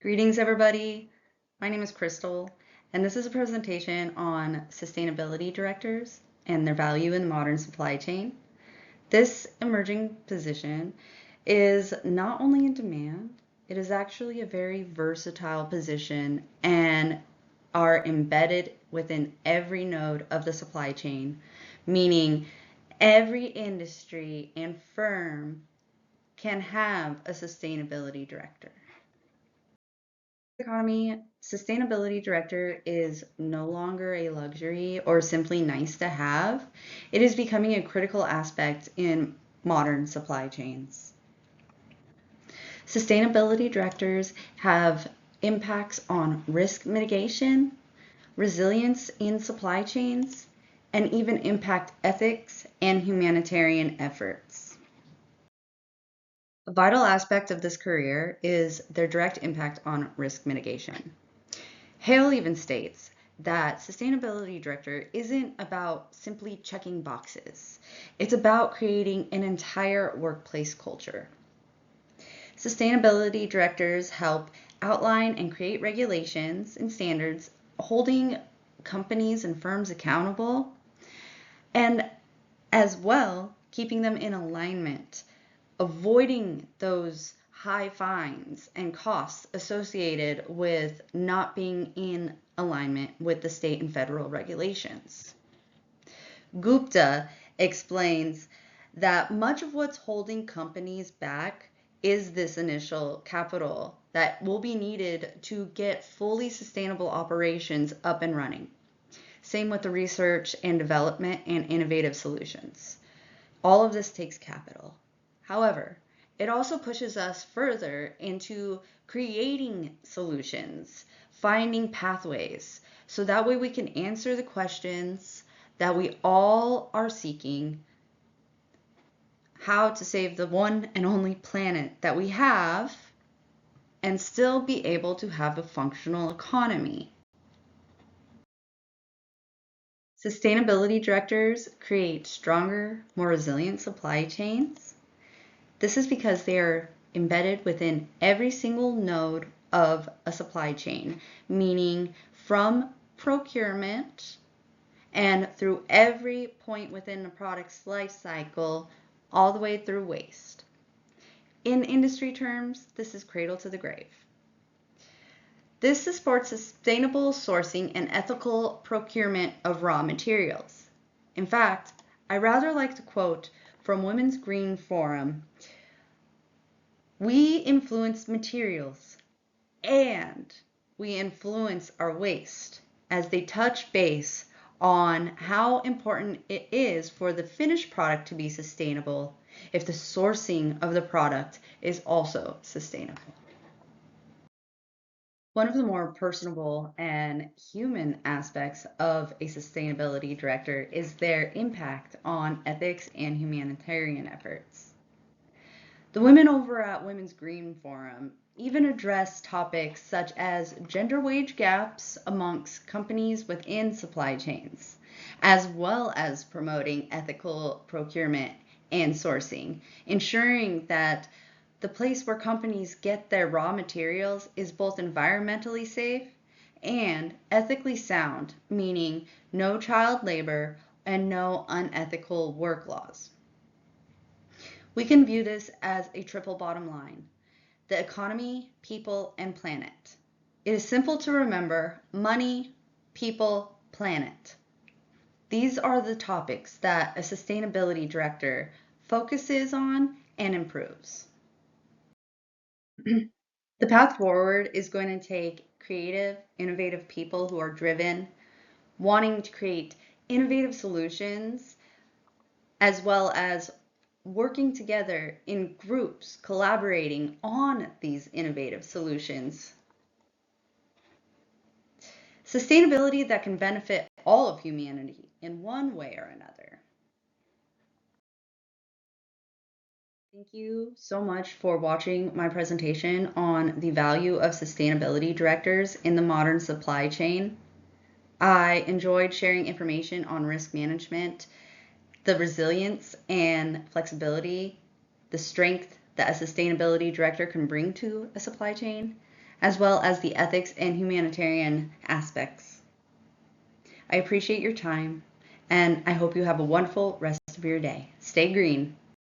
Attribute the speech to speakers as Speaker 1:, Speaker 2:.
Speaker 1: Greetings, everybody. My name is Crystal, and this is a presentation on sustainability directors and their value in the modern supply chain. This emerging position is not only in demand, it is actually a very versatile position and are embedded within every node of the supply chain, meaning every industry and firm can have a sustainability director. Economy, sustainability director is no longer a luxury or simply nice to have. It is becoming a critical aspect in modern supply chains. Sustainability directors have impacts on risk mitigation, resilience in supply chains, and even impact ethics and humanitarian efforts. A vital aspect of this career is their direct impact on risk mitigation. Hale even states that sustainability director isn't about simply checking boxes. It's about creating an entire workplace culture. Sustainability directors help outline and create regulations and standards holding companies and firms accountable, and as well keeping them in alignment, avoiding those high fines and costs associated with not being in alignment with the state and federal regulations. Gupta explains that much of what's holding companies back is this initial capital that will be needed to get fully sustainable operations up and running. Same with the research and development and innovative solutions. All of this takes capital. However, it also pushes us further into creating solutions, finding pathways, so that way we can answer the questions that we all are seeking: how to save the one and only planet that we have and still be able to have a functional economy. Sustainability directors create stronger, more resilient supply chains. This is because they are embedded within every single node of a supply chain, meaning from procurement and through every point within the product's life cycle, all the way through waste. In industry terms, this is cradle to the grave. This supports sustainable sourcing and ethical procurement of raw materials. In fact, I rather like to quote from Women's Green Forum: "We influence materials and we influence our waste," as they touch base on how important it is for the finished product to be sustainable if the sourcing of the product is also sustainable. One of the more personable and human aspects of a sustainability director is their impact on ethics and humanitarian efforts. The women over at Women's Green Forum even address topics such as gender wage gaps amongst companies within supply chains, as well as promoting ethical procurement and sourcing, ensuring that the place where companies get their raw materials is both environmentally safe and ethically sound, meaning no child labor and no unethical work laws. We can view this as a triple bottom line: the economy, people, and planet. It is simple to remember: money, people, planet. These are the topics that a sustainability director focuses on and improves. The path forward is going to take creative, innovative people who are driven, wanting to create innovative solutions, as well as working together in groups, collaborating on these innovative solutions. Sustainability that can benefit all of humanity in one way or another. Thank you so much for watching my presentation on the value of sustainability directors in the modern supply chain. I enjoyed sharing information on risk management, the resilience and flexibility, the strength that a sustainability director can bring to a supply chain, as well as the ethics and humanitarian aspects. I appreciate your time, and I hope you have a wonderful rest of your day. Stay green.